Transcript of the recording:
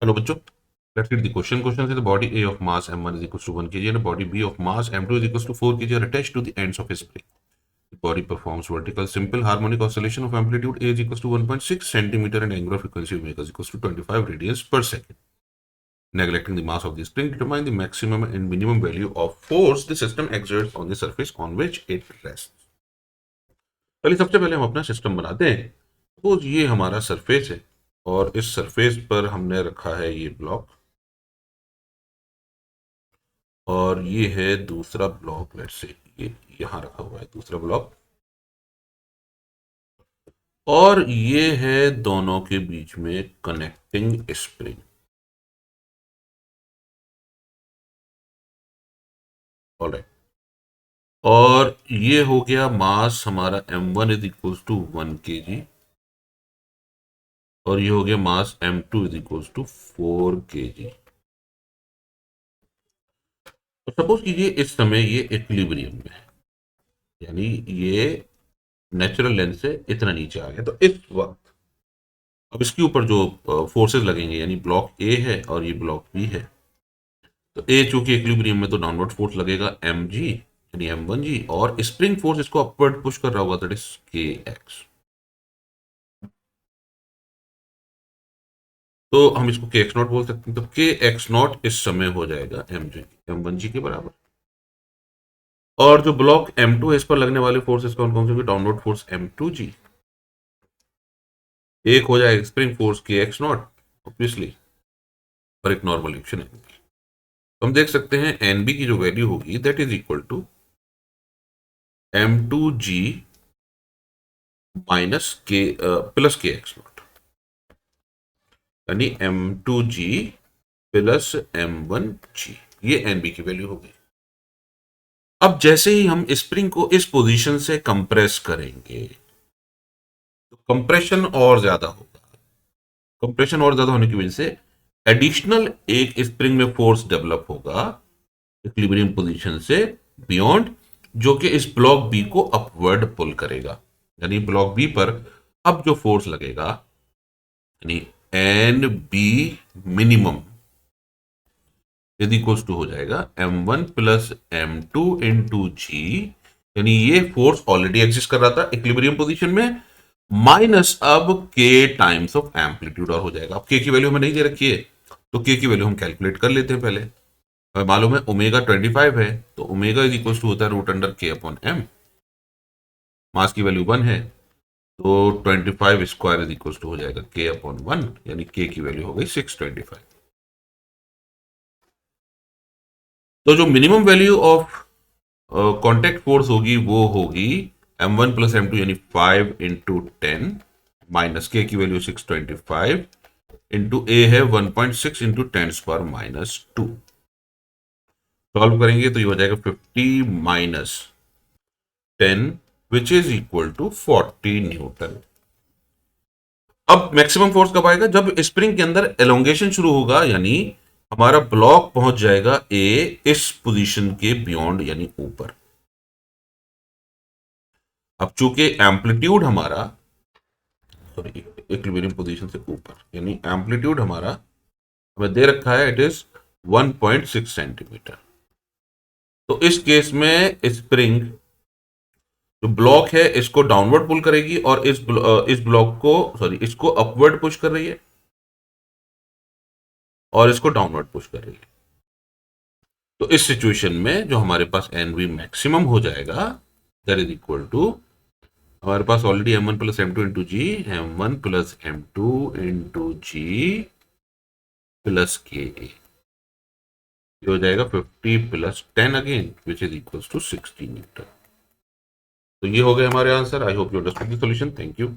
Hello बच्चों, let's read the question. Question says the body A of mass m1 is equals to 1 kg and a body B of mass m2 is equals to 4 kg are attached to the ends of a spring. The body performs vertical simple harmonic oscillation of amplitude A is equals to 1.6 centimeter and angular frequency omega is equals to 25 radians per second. Neglecting the mass of the spring, determine the maximum and minimum value of force the system exerts on the surface on which it rests. पहले सबसे पहले हम अपना system बनाते हैं। Suppose ये हमारा surface है और इस सरफेस पर हमने रखा है ये ब्लॉक और ये है दूसरा ब्लॉक। लेट्स से ये यहां रखा हुआ है दूसरा ब्लॉक और ये है दोनों के बीच में कनेक्टिंग स्प्रिंग। ऑलराइट, और ये हो गया मास हमारा m1 is equals to 1 kg और ये हो गया mass m2 is equals to 4 kg। तो सपोज कीजिए इस समय ये इक्विलिब्रियम में है, यानी ये नेचुरल लेंथ से इतना नीचे आ गया। तो इस वक्त अब इसके ऊपर जो फोर्सेस लगेंगे, यानी ब्लॉक ए है और ये ब्लॉक बी है, तो ए चूंकि इक्विलिब्रियम में तो डाउनवर्ड फोर्स लगेगा एम जी यानी m1g और स्प्रिंग फोर्स इसको अपवर्ड पुश कर रहा होगा, दैट इज के एक्स। तो हम इसको के एक्स नॉट बोल सकते हैं। तो के एक्स नॉट इस समय हो जाएगा m1g के बराबर। और जो ब्लॉक m2 है इस पर लगने वाले फोर्सेस कौन कौन से? डाउनवर्ड फोर्स m2g, एक हो जाएगा स्प्रिंग फोर्स के एक्स नॉट ऑब्वियसली और एक नॉर्मल एक्शन है। तो हम देख सकते हैं एनबी की जो वैल्यू होगी that is equal to m2g minus k plus k x nought, यानी m2g प्लस m1g, ये एनबी की वैल्यू होगी। अब जैसे ही हम स्प्रिंग को इस पोजीशन से कंप्रेस करेंगे तो कंप्रेशन और ज्यादा होगा। कंप्रेशन और ज्यादा होने की वजह से एडिशनल एक स्प्रिंग में फोर्स डेवलप होगा इक्विलिब्रियम पोजीशन से बियॉन्ड, जो कि इस ब्लॉक बी को अपवर्ड पुल करेगा। यानी ब्लॉक बी पर अब जो फोर्स लगेगा यानी एन बी मिनिमम यदि इक्वल्स टू हो जाएगा m1 प्लस m2 इंटू जी, यानी ये फोर्स ऑलरेडी एग्जिस्ट कर रहा था इक्विलिब्रियम पोजीशन में, माइनस अब k टाइम्स ऑफ एम्पलीट्यूड और हो जाएगा। अब k की वैल्यू हमें नहीं दे रखी है तो k की वैल्यू हम कैलकुलेट कर लेते हैं। पहले हमें मालूम है ओमेगा 25 है, तो ओमेगा इज इक्वल्स टू होता है root under k upon m। Mass की वैल्यू 1 है तो 25 स्क्वायर इज इक्वल्स टू हो जाएगा k अपॉन 1, यानी k की वैल्यू हो गई 625। तो जो minimum value of contact force होगी वो होगी m1 प्लस m2 यानी 5 इंटू 10 माइनस के की वैल्यू 625 इंटू ए है 1.6 इंटू 10 पावर माइनस 2। सॉल्व करेंगे तो ये हो जाएगा 50 minus 10 which is equal to 40 newton. अब मैक्सिमम फोर्स कब आएगा? जब स्प्रिंग के अंदर एलोंगेशन शुरू होगा, यानी हमारा ब्लॉक पहुंच जाएगा ए इस पोजीशन के बियॉन्ड यानी ऊपर। अब चूंकि एम्पलीट्यूड हमारा सॉरी इक्विलिब्रियम पोजीशन से ऊपर, यानी एम्पलीट्यूड हमारा हमें दे रखा है इट इज 1.6 सेंटीमीटर। तो इस केस में स्प्रिंग जो ब्लॉक है इसको डाउनवर्ड पुल करेगी और इस ब्लॉक को इसको अपवर्ड पुश कर रही है और इसको डाउनवर्ड पुश कर रही है। तो इस सिचुएशन में जो हमारे पास एनवी मैक्सिमम हो जाएगा दैट इज इक्वल टू, हमारे पास already m1 plus m2 into g, m1 plus m2 into g plus के ए, ये हो जाएगा 50 plus 10 again which is equal to 60 newton. तो ये हो गए हमारे answer. I hope you understood the solution. Thank you.